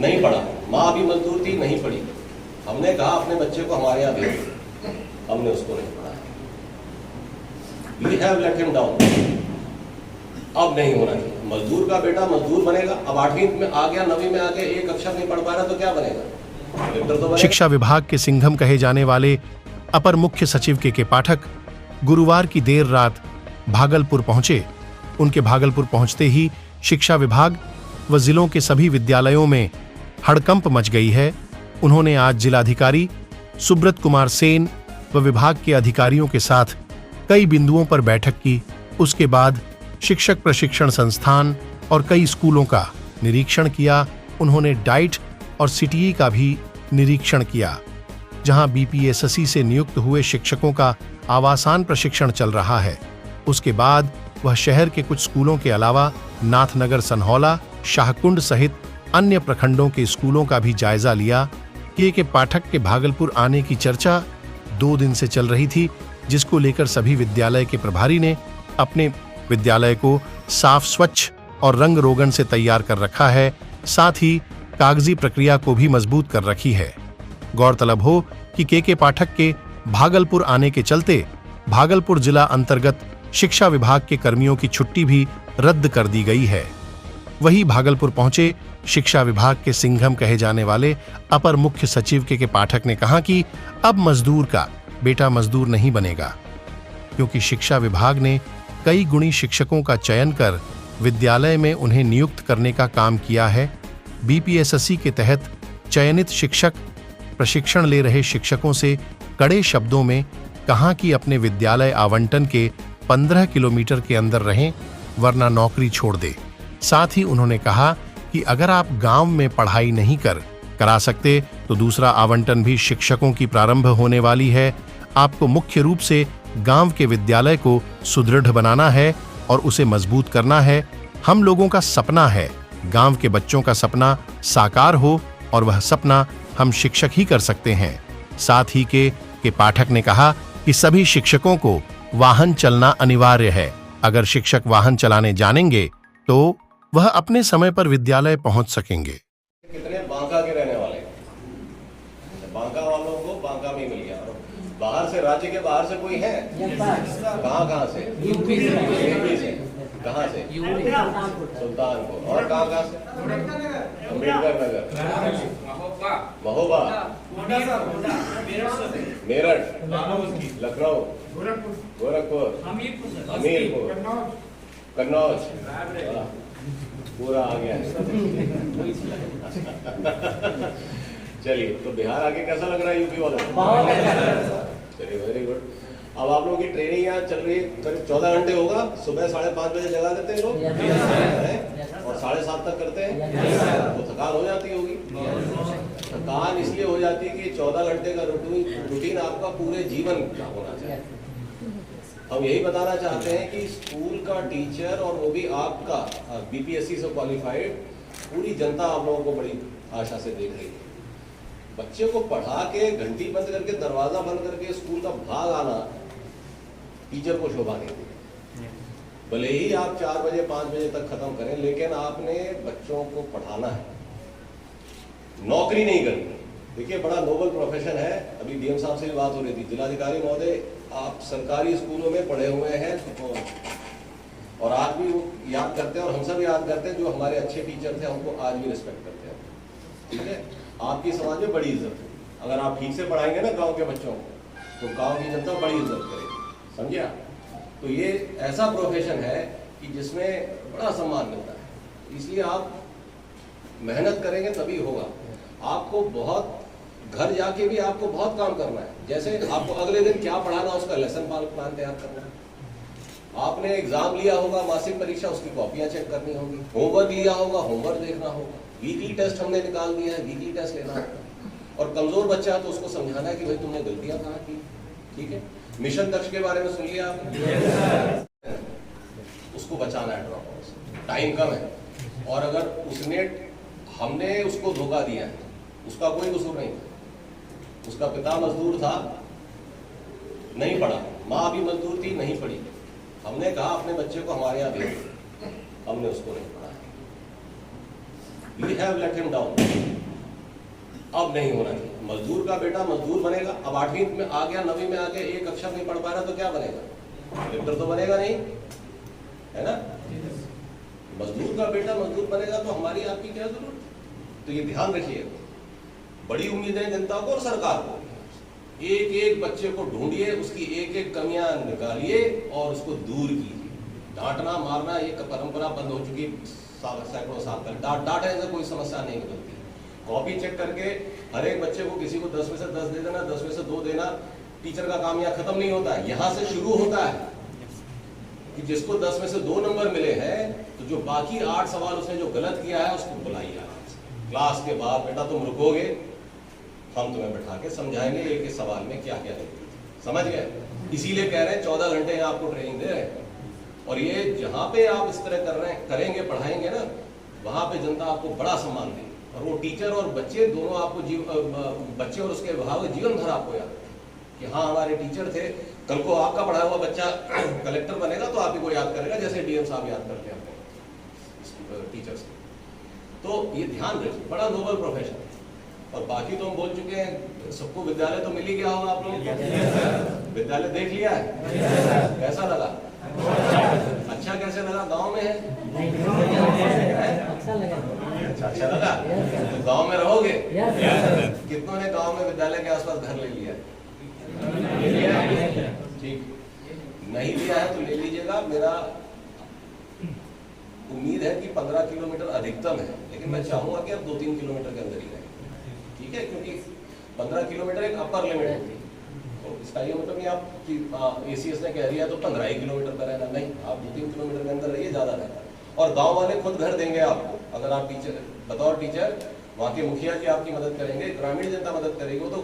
नहीं पढ़ा, माँ भी मजदूर थी, नहीं पढ़ी। हमने कहा अपने बच्चे को हमारे यहाँ भेज, हमने उसको नहीं पढ़ाया। We have let him down। अब नहीं होना चाहिए। मजदूर का बेटा मजदूर बनेगा। अब 8वीं में आ गया, 9वीं में आके एक अक्षर नहीं पढ़ पा रहा तो क्या बनेगा? तो बनेगा। शिक्षा विभाग के सिंघम कहे जाने वाले अपर मुख्य सचिव के पाठक गुरुवार की देर रात भागलपुर पहुंचे। उनके भागलपुर पहुंचते ही शिक्षा विभाग व जिलों के सभी विद्यालयों में हड़कंप मच गई है। उन्होंने आज जिलाधिकारी सुब्रत कुमार सेन व विभाग के अधिकारियों के साथ कई बिंदुओं पर बैठक की। उसके बाद शिक्षक प्रशिक्षण संस्थान और कई स्कूलों का निरीक्षण किया। उन्होंने डाइट और सीटीई का भी निरीक्षण किया, जहां बीपीएसएससी से नियुक्त हुए शिक्षकों का आवासान प्रशिक्षण चल रहा है। उसके बाद वह शहर के कुछ स्कूलों के अलावा नाथनगर, सनहौला, शाहकुंड सहित अन्य प्रखंडों के स्कूलों का भी जायजा लिया। के पाठक के भागलपुर आने की चर्चा 2 दिन से चल रही थी, जिसको लेकर सभी विद्यालय के प्रभारी ने अपने विद्यालय को साफ, स्वच्छ और रंग रोगन से तैयार कर रखा है। साथ ही कागजी प्रक्रिया को भी मजबूत कर रखी है। गौरतलब हो कि के पाठक के भागलपुर आने के चलते भागलपुर जिला अंतर्गत शिक्षा विभाग के कर्मियों की छुट्टी भी रद्द कर दी गई है। वहीं भागलपुर पहुंचे शिक्षा विभाग के सिंघम कहे जाने वाले अपर मुख्य सचिव के पाठक ने कहा कि अब मजदूर का बेटा मजदूर नहीं बनेगा, क्योंकि शिक्षा विभाग ने कई गुणी शिक्षकों का चयन कर विद्यालय में उन्हें नियुक्त करने का काम किया है। बीपीएसएससी के तहत चयनित शिक्षक प्रशिक्षण ले रहे शिक्षकों से कड़े शब्दों में कहा कि अपने विद्यालय आवंटन के 15 किलोमीटर के अंदर रहें, वरना नौकरी छोड़ दे। साथ ही उन्होंने कहा कि अगर आप गांव में पढ़ाई नहीं करा सकते तो दूसरा आवंटन भी शिक्षकों की प्रारंभ होने वाली है। आपको मुख्य रूप से गांव के विद्यालय को सुदृढ़ बनाना है और उसे मजबूत करना है। हम लोगों का सपना है गांव के बच्चों का सपना साकार हो, और वह सपना हम शिक्षक ही कर सकते हैं। साथ ही के पाठक ने कहा कि सभी शिक्षकों को वाहन चलना अनिवार्य है। अगर शिक्षक वाहन चलाने जानेंगे तो वह अपने समय पर विद्यालय पहुंच सकेंगे। कितने बांका के रहने वाले, बांका वालों को बांका में मिल गया। और बाहर से, राज्य के बाहर से कोई है? कहाँ से? यूपी से। कहाँ से? सुल्तानपुर। और कहाँ से? अम्बेडकर नगर, महोबा, मेरठ, लखनऊ, गोरखपुर, हमीरपुर, कन्नौज, पूरा आ गया। चलिए, तो बिहार आगे कैसा लग रहा है यूपी वालों को? चलिए, वेरी गुड। अब आप लोगों की ट्रेनिंग यहाँ चल रही है, करीब 14 घंटे होगा। सुबह 5:30 बजे जगा देते हैं लोग और 7:30 तक करते हैं, तो थकान हो जाती होगी। थकान इसलिए हो जाती है कि 14 घंटे का रूटीन आपका पूरे जीवन का होना चाहिए। हम यही बताना चाहते हैं कि स्कूल का टीचर, और वो भी आपका बीपीएससी से क्वालिफाइड, पूरी जनता आप लोगों को बड़ी आशा से देख रही है। बच्चे को पढ़ा के घंटी बंद करके, दरवाजा बंद करके स्कूल का भाग आना टीचर को शोभा नहीं देती। भले ही आप 4 बजे 5 बजे तक खत्म करें, लेकिन आपने बच्चों को पढ़ाना है, नौकरी नहीं करनी। देखिए, बड़ा नोबल प्रोफेशन है। अभी डीएम साहब से भी बात हो रही थी। जिलाधिकारी महोदय, आप सरकारी स्कूलों में पढ़े हुए हैं और आज भी वो याद करते हैं, और हम सब याद करते हैं जो हमारे अच्छे टीचर थे, हमको आज भी रिस्पेक्ट करते हैं। ठीक है, आपकी समाज में बड़ी इज्जत है। अगर आप ठीक से पढ़ाएंगे ना गांव के बच्चों को, तो गांव की जनता बड़ी इज्जत करेगी। समझिए? तो ये ऐसा प्रोफेशन है कि जिसमें बड़ा सम्मान मिलता है। इसलिए आप मेहनत करेंगे तभी होगा। आपको बहुत घर जाके भी आपको बहुत काम करना है। जैसे आपको अगले दिन क्या पढ़ाना, उसका लेसन प्लान तैयार करना है। आपने एग्जाम लिया होगा, मासिक परीक्षा, उसकी कॉपियां चेक करनी होगी। होमवर्क लिया होगा, होमवर्क देखना होगा। वीकली टेस्ट हमने निकाल दिया है, वीकली टेस्ट लेना होगा। और कमजोर बच्चा है तो उसको समझाना है कि भाई तुमने गलतियां कहाँ की। ठीक है, मिशन दक्ष के बारे में सुन लिया आपने? उसको बचाना है ड्रॉप आउट से। टाइम कम है, और अगर हमने उसको धोखा दिया है, उसका कोई कसूर नहीं था। उसका पिता मजदूर था, नहीं पढ़ा, माँ भी मजदूर थी, नहीं पढ़ी। हमने कहा अपने बच्चे को हमारे यहाँ भेज, हमने उसको नहीं पढ़ाया। We have let him down। अब नहीं होना चाहिए। मजदूर का बेटा मजदूर बनेगा। अब 8वीं में आ गया, 9वीं में आ गया, एक अक्षर नहीं पढ़ पा रहा तो क्या बनेगा? लिफ्टर तो बनेगा नहीं, है ना? मजदूर का बेटा मजदूर बनेगा तो हमारी आपकी क्या जरूरत? तो ये ध्यान रखिएगा। बड़ी उम्मीदें जनता को और सरकार को। एक एक बच्चे को ढूंढिए, उसकी एक एक कमियां निकालिए और उसको दूर कीजिए। डांटना मारना ये परंपरा बंद हो चुकी सैकड़ों साल तक। डांटने से कोई समस्या नहीं निकलती। कॉपी चेक करके हर एक बच्चे को किसी को 10 में से 10 दे देना, 10 में से 2 देना, टीचर का काम यहाँ खत्म नहीं होता है। यहाँ से शुरू होता है कि जिसको 10 में से 2 नंबर मिले हैं तो जो बाकी 8 सवाल उसने जो गलत किया है उसको बुलाइए क्लास के बाद। बेटा तुम रुकोगे, हम तुम्हें बैठा के समझाएंगे एक एक सवाल में क्या क्या गलती। समझ गए? इसीलिए कह रहे हैं 14 घंटे आपको ट्रेनिंग दे रहे हैं। और ये जहाँ पे आप इस तरह कर रहे हैं, करेंगे, पढ़ाएंगे ना, वहाँ पे जनता आपको बड़ा सम्मान देगी। और वो टीचर और बच्चे दोनों आपको बच्चे और उसके अभिभावक जीवन भर आपको याद कि हाँ हमारे टीचर थे। कल को आपका पढ़ाया हुआ बच्चा कलेक्टर बनेगा तो आप ही को याद करेगा जैसे डीएम साहब याद करते हैं अपने टीचर्स को। तो ये ध्यान रखिए, बड़ा नोबल प्रोफेशन। और बाकी तो हम बोल चुके हैं, सबको विद्यालय तो मिल ही गया होगा आप लोगों को। विद्यालय देख लिया है, कैसा लगा? अच्छा कैसे लगा? गांव में है? अच्छा लगा? तो गांव में रहोगे? कितनों ने गांव में विद्यालय के आसपास घर ले लिया? ठीक, नहीं लिया है तो ले लीजिएगा। मेरा उम्मीद है कि 15 किलोमीटर अधिकतम है, लेकिन मैं चाहूंगा कि आप 2-3 किलोमीटर के अंदर ही रहें। ठीक है, क्योंकि 15 किलोमीटर एक अपर लिमिट होती है। तो इसका ये मतलब नहीं आप ACS ने कह दिया तो 15 ही किलोमीटर पर रहना, नहीं, आप 2-3 किलोमीटर के अंदर रहिए, ज्यादा रहता है। और गांव वाले खुद घर देंगे आपको, अगर आप टीचर बतौर टीचर, वहाँ के मुखिया जी आपकी मदद करेंगे, ग्रामीण जनता मदद करेगी। वो तो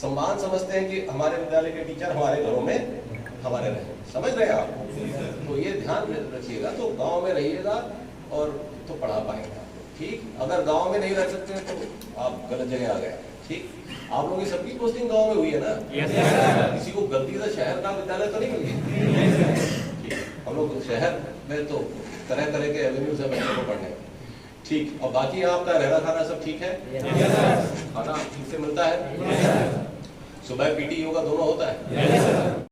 सम्मान समझते हैं कि हमारे विद्यालय के टीचर हमारे घरों में हमारे रहे। समझ रहे हैं आप? तो ये ध्यान रखिएगा। तो गांव में रहिएगा और तो पढ़ा पाएंगे आप। ठीक, अगर गांव में नहीं रह सकते तो आप गलत जगह आ गए। ठीक, आप लोगों की सबकी पोस्टिंग गांव में हुई है ना? किसी को गलती से शहर का विद्यालय तो नहीं मिल गया? हम लोग शहर में तो तरह तरह के एवेन्यूज है बच्चों को पढ़ने। ठीक, और बाकी आपका रहना खाना सब ठीक है? खाना ठीक से मिलता है? सुबह PT योगा दोनों होता है?